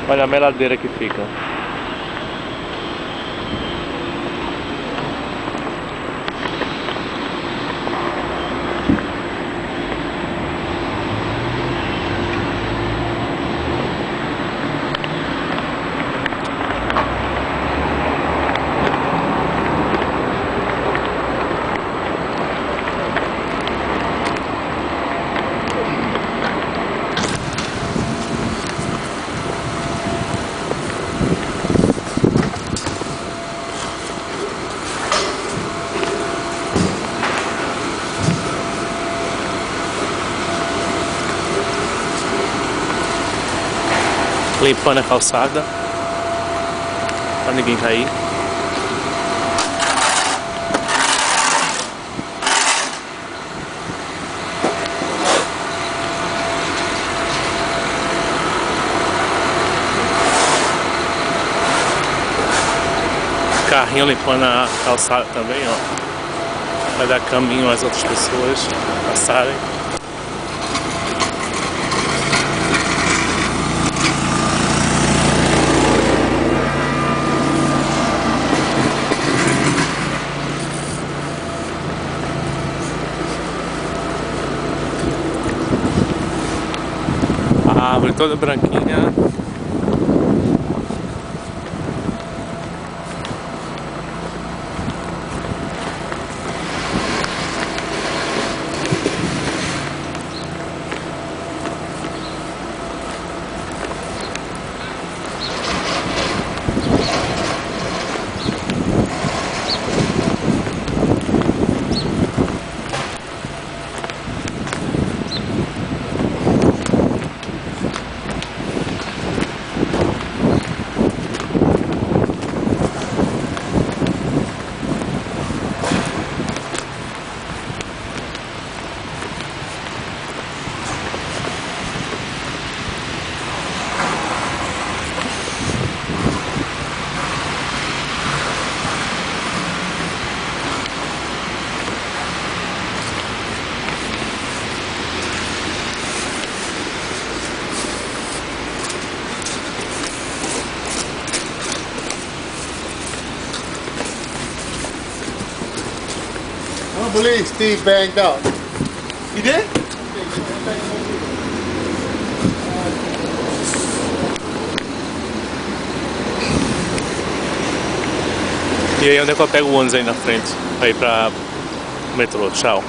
Olha a meladeira que fica. Limpando a calçada pra ninguém cair. Carrinho limpando a calçada também, ó, vai dar caminho às outras pessoas passarem. A árvore toda branquinha. I don't believe Steve banged out. He did? E aí onde é que eu pego o ônibus aí na frente pra ir pra metrô? Tchau.